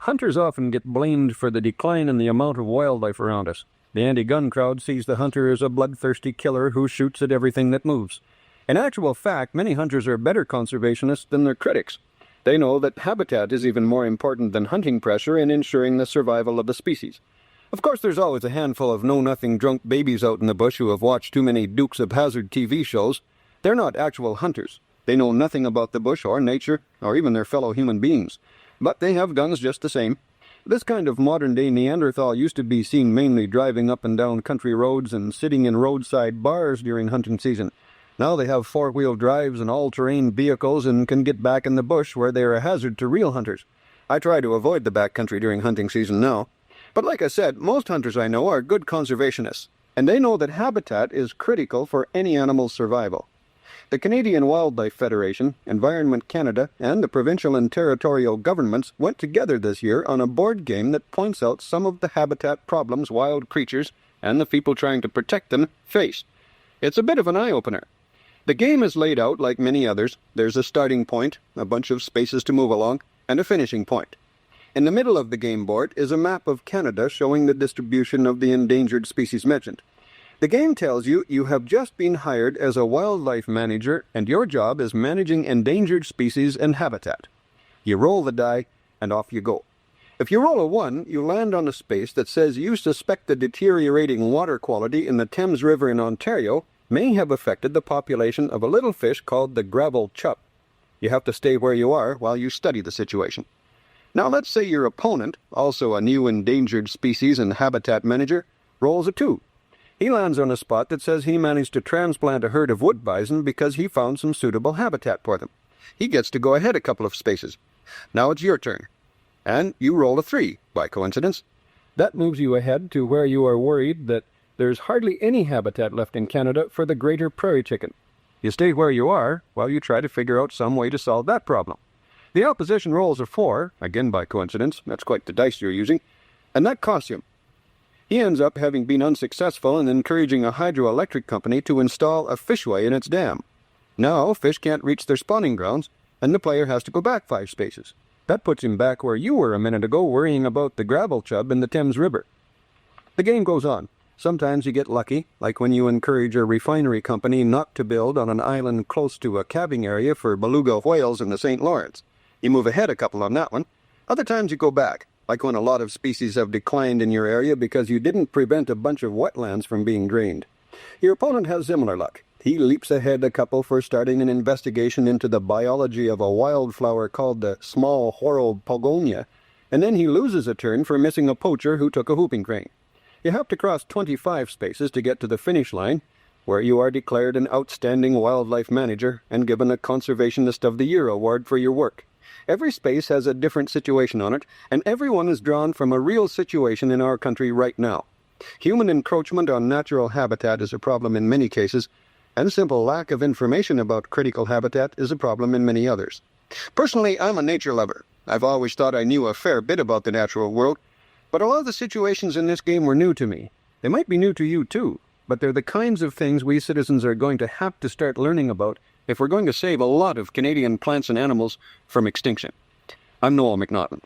Hunters often get blamed for the decline in the amount of wildlife around us. The anti-gun crowd sees the hunter as a bloodthirsty killer who shoots at everything that moves. In actual fact, many hunters are better conservationists than their critics. They know that habitat is even more important than hunting pressure in ensuring the survival of the species. Of course, there's always a handful of know-nothing drunk babies out in the bush who have watched too many Dukes of Hazzard TV shows. They're not actual hunters. They know nothing about the bush or nature or even their fellow human beings. But they have guns just the same. This kind of modern-day Neanderthal used to be seen mainly driving up and down country roads and sitting in roadside bars during hunting season. Now they have four-wheel drives and all-terrain vehicles and can get back in the bush where they are a hazard to real hunters. I try to avoid the backcountry during hunting season now. But like I said, most hunters I know are good conservationists, and they know that habitat is critical for any animal's survival. The Canadian Wildlife Federation, Environment Canada, and the provincial and territorial governments went together this year on a board game that points out some of the habitat problems wild creatures, and the people trying to protect them, face. It's a bit of an eye-opener. The game is laid out like many others. There's a starting point, a bunch of spaces to move along, and a finishing point. In the middle of the game board is a map of Canada showing the distribution of the endangered species mentioned. The game tells you you have just been hired as a wildlife manager and your job is managing endangered species and habitat. You roll the die and off you go. If you roll a 1, you land on a space that says you suspect the deteriorating water quality in the Thames River in Ontario may have affected the population of a little fish called the gravel chub. You have to stay where you are while you study the situation. Now let's say your opponent, also a new endangered species and habitat manager, rolls a 2. He lands on a spot that says he managed to transplant a herd of wood bison because he found some suitable habitat for them. He gets to go ahead a couple of spaces. Now it's your turn. And you roll a 3, by coincidence. That moves you ahead to where you are worried that there's hardly any habitat left in Canada for the greater prairie chicken. You stay where you are while you try to figure out some way to solve that problem. The opposition rolls a 4, again by coincidence, that's quite the dice you're using, and that costs him. He ends up having been unsuccessful in encouraging a hydroelectric company to install a fishway in its dam. Now fish can't reach their spawning grounds, and the player has to go back 5 spaces. That puts him back where you were a minute ago worrying about the gravel chub in the Thames River. The game goes on. Sometimes you get lucky, like when you encourage a refinery company not to build on an island close to a calving area for beluga whales in the St. Lawrence. You move ahead a couple on that one. Other times you go back, like when a lot of species have declined in your area because you didn't prevent a bunch of wetlands from being drained. Your opponent has similar luck. He leaps ahead a couple for starting an investigation into the biology of a wildflower called the small whorl pogonia, and then he loses a turn for missing a poacher who took a whooping crane. You have to cross 25 spaces to get to the finish line, where you are declared an outstanding wildlife manager and given a Conservationist of the Year award for your work. Every space has a different situation on it, and every one is drawn from a real situation in our country right now. Human encroachment on natural habitat is a problem in many cases, and simple lack of information about critical habitat is a problem in many others. Personally, I'm a nature lover. I've always thought I knew a fair bit about the natural world, but a lot of the situations in this game were new to me. They might be new to you too, but they're the kinds of things we citizens are going to have to start learning about if we're going to save a lot of Canadian plants and animals from extinction. I'm Noel McNaughton.